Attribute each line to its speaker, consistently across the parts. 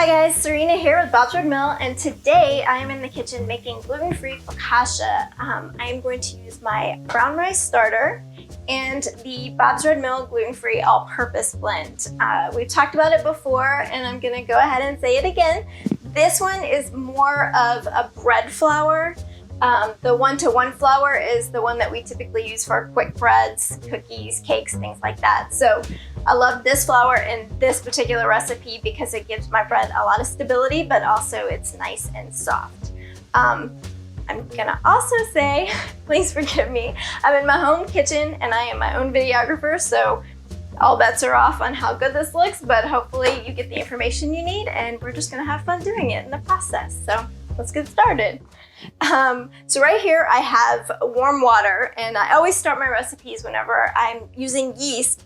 Speaker 1: Hi guys, Serena here with Bob's Red Mill, and today I am in the kitchen making gluten-free focaccia. I am going to use my brown rice starter and the Bob's Red Mill gluten-free all-purpose blend. We've talked about it before, and I'm gonna go ahead and say it again. This one is more of a bread flour. The 1-to-1 flour is the one that we typically use for quick breads, cookies, cakes, things like that. So I love this flour in this particular recipe because it gives my bread a lot of stability, but also it's nice and soft. I'm gonna also say, please forgive me, I'm in my home kitchen and I am my own videographer, so all bets are off on how good this looks, but hopefully you get the information you need and we're just gonna have fun doing it in the process. So let's get started. So right here I have warm water, and I always start my recipes whenever I'm using yeast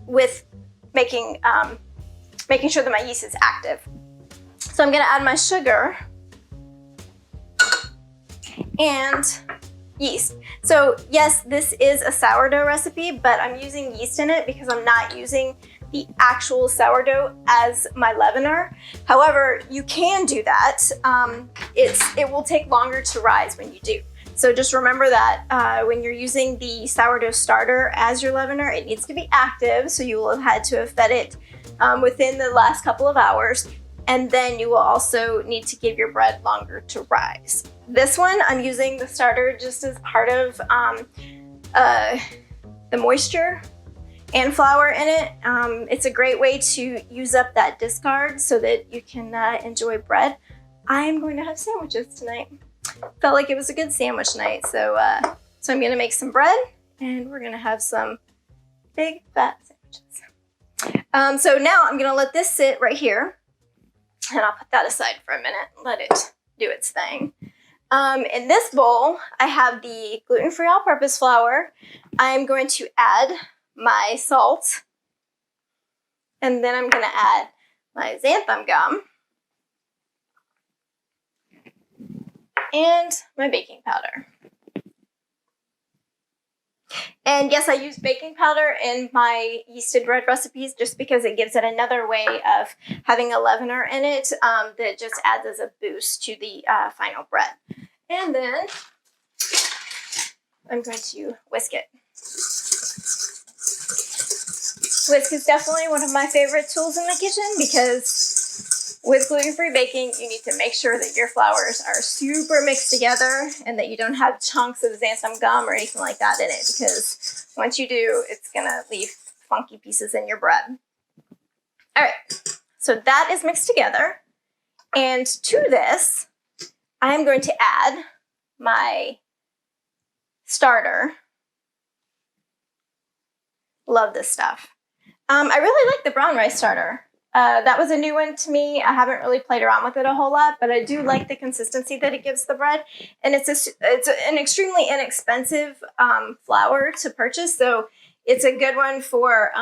Speaker 1: with making sure that my yeast is active. So I'm gonna add my sugar and yeast. So yes, this is a sourdough recipe, but I'm using yeast in it because I'm not using the actual sourdough as my leavener. However, you can do that. It will take longer to rise when you do. So just remember that when you're using the sourdough starter as your leavener, it needs to be active. So you will have had to have fed it within the last couple of hours. And then you will also need to give your bread longer to rise. This one, I'm using the starter just as part of the moisture and flour in it. It's a great way to use up that discard so that you can enjoy bread. I'm going to have sandwiches tonight. Felt like it was a good sandwich night, so I'm gonna make some bread and we're gonna have some big fat sandwiches. So now I'm gonna let this sit right here, and I'll put that aside for a minute and let it do its thing. In this bowl, I have the gluten-free all-purpose flour. I'm going to add my salt, and then I'm gonna add my xanthan gum and my baking powder. And yes, I use baking powder in my yeasted bread recipes just because it gives it another way of having a leavener in it that just adds as a boost to the final bread. And then I'm going to whisk it. Whisk is definitely one of my favorite tools in the kitchen because with gluten-free baking, you need to make sure that your flours are super mixed together and that you don't have chunks of xanthan gum or anything like that in it, because once you do, it's gonna leave funky pieces in your bread. All right, so that is mixed together. And to this, I'm going to add my starter. Love this stuff. I really like the brown rice starter. That was a new one to me. I haven't really played around with it a whole lot, but I do like the consistency that it gives the bread. And it's an extremely inexpensive flour to purchase, so it's a good one for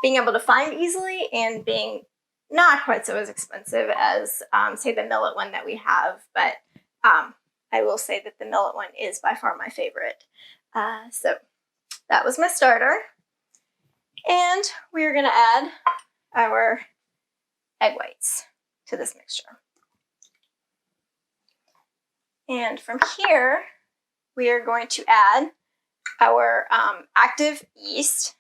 Speaker 1: being able to find easily and being not quite so as expensive as say the millet one that we have. But I will say that the millet one is by far my favorite. So that was my starter. And we're gonna add our egg whites to this mixture. And from here, we are going to add our active yeast.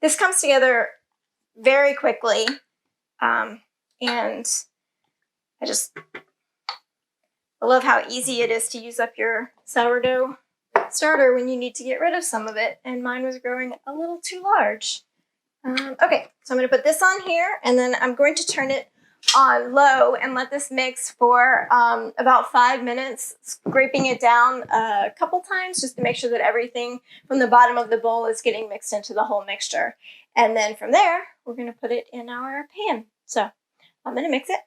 Speaker 1: This comes together very quickly, and I love how easy it is to use up your sourdough starter when you need to get rid of some of it, and mine was growing a little too large. Okay, so I'm going to put this on here, and then I'm going to turn it on low and let this mix for about 5 minutes, scraping it down a couple times just to make sure that everything from the bottom of the bowl is getting mixed into the whole mixture. And then from there, we're going to put it in our pan. So I'm going to mix it.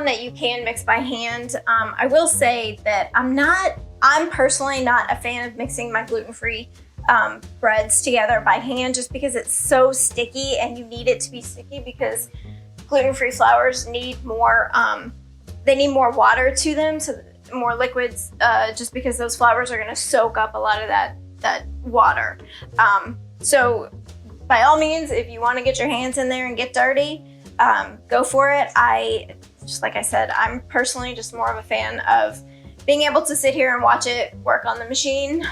Speaker 1: one that you can mix by hand. I will say that I'm personally not a fan of mixing my gluten-free breads together by hand, just because it's so sticky, and you need it to be sticky because gluten-free flours need more, they need more water to them, so more liquids, just because those flours are gonna soak up a lot of that water. So by all means, if you wanna get your hands in there and get dirty, go for it. Just like I said, I'm personally just more of a fan of being able to sit here and watch it work on the machine.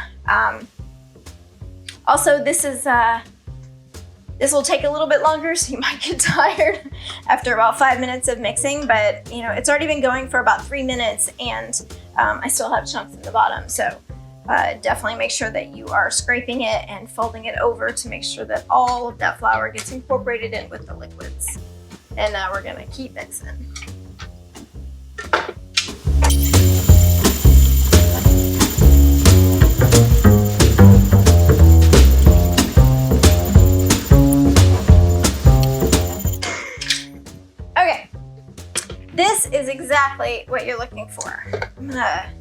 Speaker 1: Also, this will take a little bit longer, so you might get tired after about 5 minutes of mixing, but you know, it's already been going for about 3 minutes, and I still have chunks in the bottom. So definitely make sure that you are scraping it and folding it over to make sure that all of that flour gets incorporated in with the liquids. And now we're gonna keep mixing. Okay, this is exactly what you're looking for. I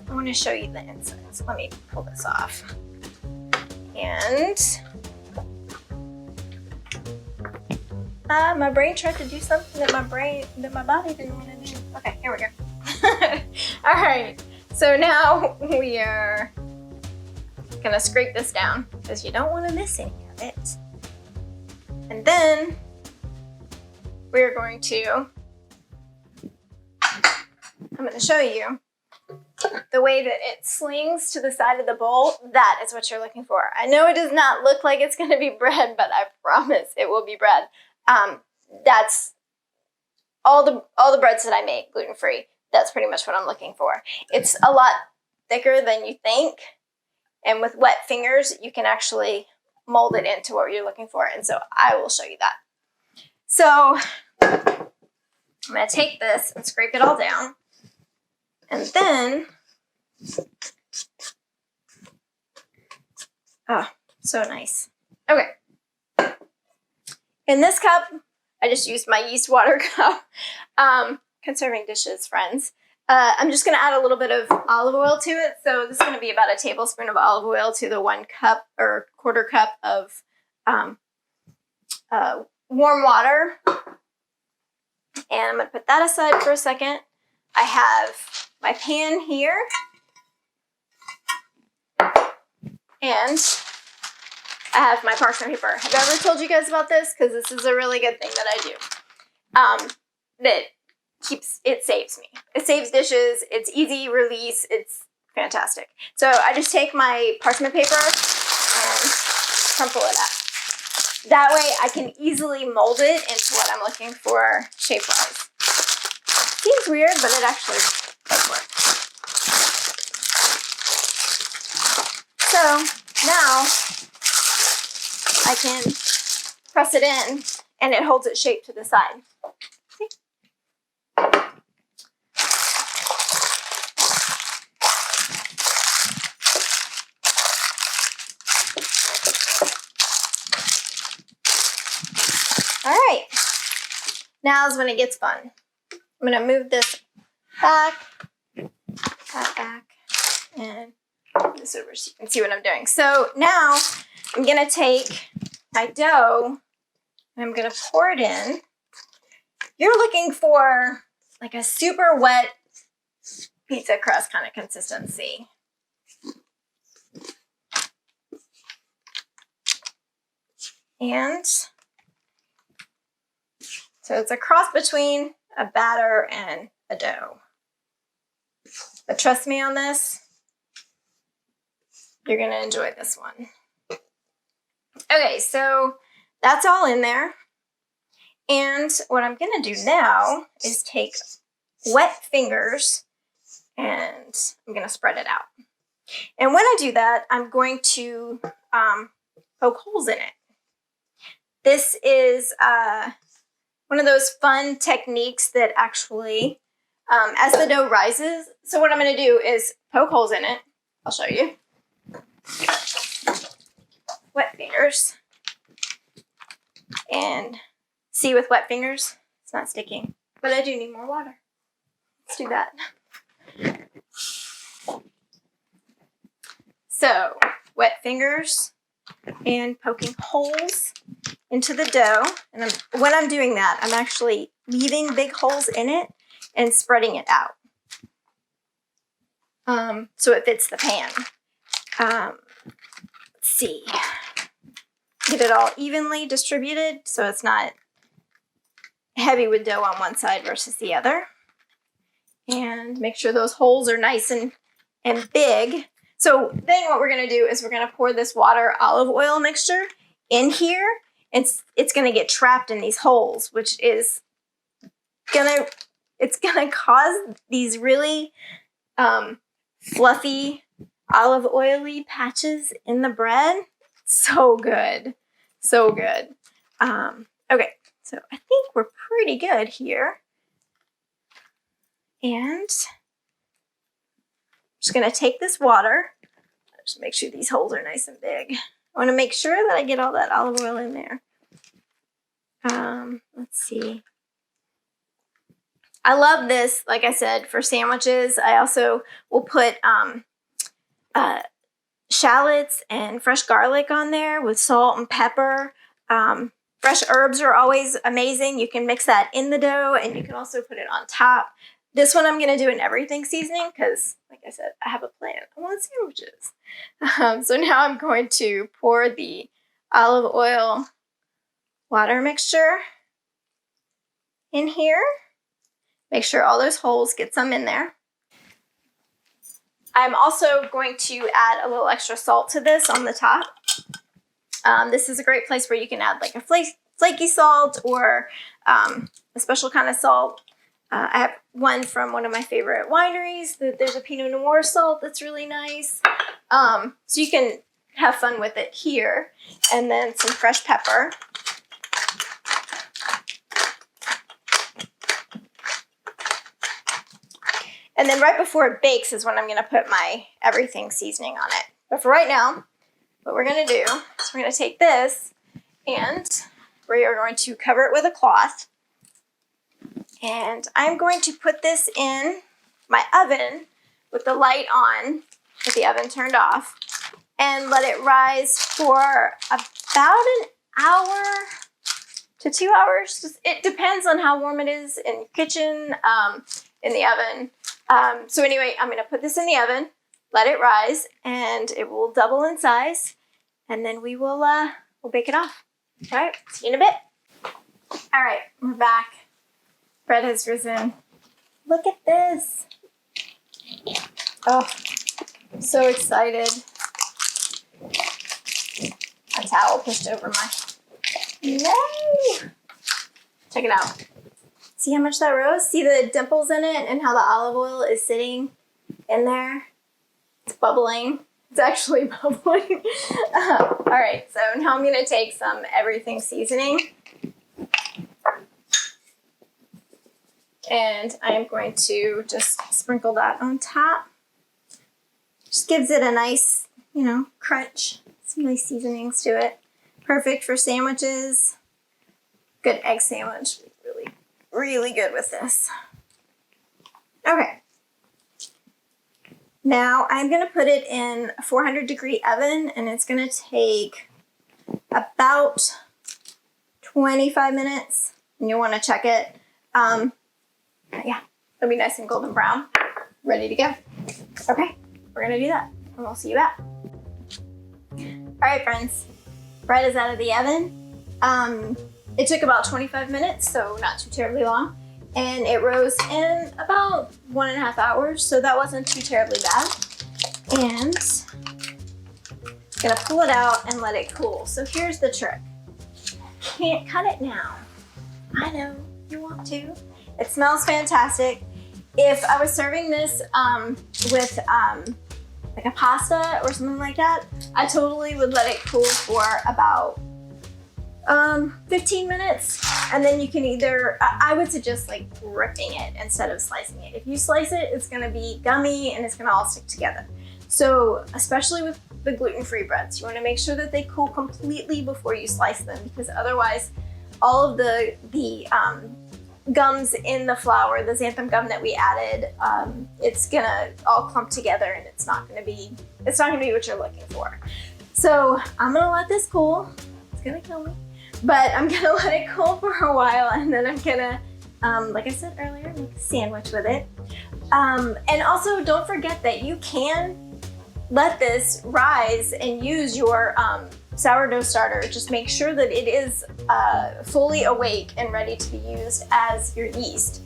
Speaker 1: want to show you the insides. Let me pull this off. And my brain tried to do something that my body didn't want to do. Okay, here we go. All right, so now we are gonna scrape this down because you don't want to miss any of it. And then we're going to, I'm going to show you the way that it slings to the side of the bowl. That is what you're looking for. I know it does not look like it's going to be bread, but I promise it will be bread. That's all the breads that I make gluten-free. That's pretty much what I'm looking for. It's a lot thicker than you think, and with wet fingers, you can actually mold it into what you're looking for, and so I will show you that. So I'm going to take this and scrape it all down, and then, oh, so nice. Okay. In this cup, I just used my yeast water cup. Conserving dishes, friends. I'm just going to add a little bit of olive oil to it. So this is going to be about a tablespoon of olive oil to the 1 cup or quarter cup of warm water. And I'm going to put that aside for a second. I have my pan here. And I have my parchment paper. Have I ever told you guys about this? Because this is a really good thing that I do. It saves me. It saves dishes. It's easy release. It's fantastic. So I just take my parchment paper and crumple it up. That way I can easily mold it into what I'm looking for shape-wise. Seems weird, but it actually does work. So now I can press it in and it holds its shape to the side. See? All right, now is when it gets fun. I'm gonna move this back, and move this over so you can see what I'm doing. So now I'm gonna take my dough and I'm gonna pour it in. You're looking for like a super wet pizza crust kind of consistency. And so it's a cross between a batter and a dough. But trust me on this, you're gonna enjoy this one. Okay, so that's all in there. And what I'm gonna do now is take wet fingers and I'm gonna spread it out. And when I do that, I'm going to poke holes in it. This is one of those fun techniques that actually, as the dough rises, so what I'm going to do is poke holes in it. I'll show you. Wet fingers. And see, with wet fingers, it's not sticking. but I do need more water. Let's do that. So, wet fingers and poking holes into the dough. And when I'm doing that, I'm actually leaving big holes in it and spreading it out. So it fits the pan. Let's see. Get it all evenly distributed so it's not heavy with dough on one side versus the other. And make sure those holes are nice and big. So then what we're going to do is we're going to pour this water olive oil mixture in here. It's going to get trapped in these holes, which is going to cause these really fluffy olive oily patches in the bread. So good. So good. Okay, so I think we're pretty good here. And I'm just going to take this water. Just make sure these holes are nice and big. I want to make sure that I get all that olive oil in there. Let's see. I love this, like I said, for sandwiches. I also will put shallots and fresh garlic on there with salt and pepper. Fresh herbs are always amazing. You can mix that in the dough and you can also put it on top. This one I'm going to do an everything seasoning because, like I said, I have a plan. I want sandwiches. So now I'm going to pour the olive oil water mixture in here. Make sure all those holes get some in there. I'm also going to add a little extra salt to this on the top. This is a great place where you can add like a flaky salt or a special kind of salt. I have one from one of my favorite wineries. There's a Pinot Noir salt that's really nice. So you can have fun with it here. And then some fresh pepper. And then right before it bakes is when I'm going to put my everything seasoning on it. But for right now, what we're going to do is we're going to take this and we are going to cover it with a cloth. And I'm going to put this in my oven with the light on, with the oven turned off, and let it rise for about an hour to 2 hours. It depends on how warm it is in your kitchen, in the oven. So anyway, I'm going to put this in the oven, let it rise, and it will double in size, and then we'll bake it off. All right, see you in a bit. All right, we're back. Bread has risen. Look at this. Oh, I'm so excited. A towel pushed over my... No! Check it out. See how much that rose? See the dimples in it and how the olive oil is sitting in there? It's bubbling. It's actually bubbling. All right, so now I'm going to take some everything seasoning. And I'm going to just sprinkle that on top. Just gives it a nice, crunch. Some nice seasonings to it. Perfect for sandwiches. Good egg sandwich. Really, really good with this. Okay. Now I'm going to put it in a 400-degree oven, and it's going to take about 25 minutes. And you'll want to check it. Yeah, it'll be nice and golden brown. Ready to go. Okay, we're going to do that, and we'll see you back. All right, friends. Bread is out of the oven. It took about 25 minutes, so not too terribly long. And it rose in about 1.5 hours, so that wasn't too terribly bad. And I'm gonna pull it out and let it cool. So here's the trick. Can't cut it now. I know, you want to. It smells fantastic. If I was serving this with like a pasta or something like that, I totally would let it cool for about 15 minutes, and then you can either, I would suggest like ripping it instead of slicing it. If you slice it, it's gonna be gummy and it's gonna all stick together. So especially with the gluten-free breads, you wanna make sure that they cool completely before you slice them, because otherwise all of the gums in the flour, the xanthan gum that we added, it's gonna all clump together and it's not gonna be what you're looking for. So I'm gonna let this cool. It's gonna kill me, but I'm gonna let it cool for a while, and then I'm gonna, like I said earlier, make a sandwich with it. And also don't forget that you can let this rise and use your sourdough starter. Just make sure that it is fully awake and ready to be used as your yeast.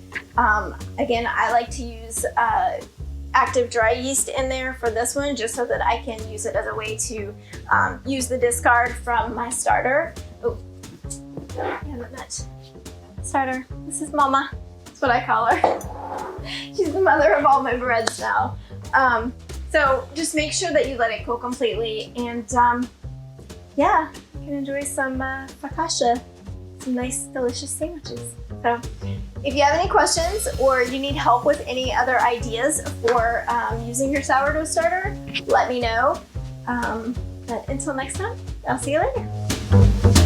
Speaker 1: Again, I like to use active dry yeast in there for this one, just so that I can use it as a way to use the discard from my starter. Oh, yeah, that starter. This is Mama. That's what I call her. She's the mother of all my breads now. So just make sure that you let it cool completely, and yeah, you can enjoy some focaccia, some nice, delicious sandwiches. So if you have any questions or you need help with any other ideas for using your sourdough starter, let me know. But until next time, I'll see you later.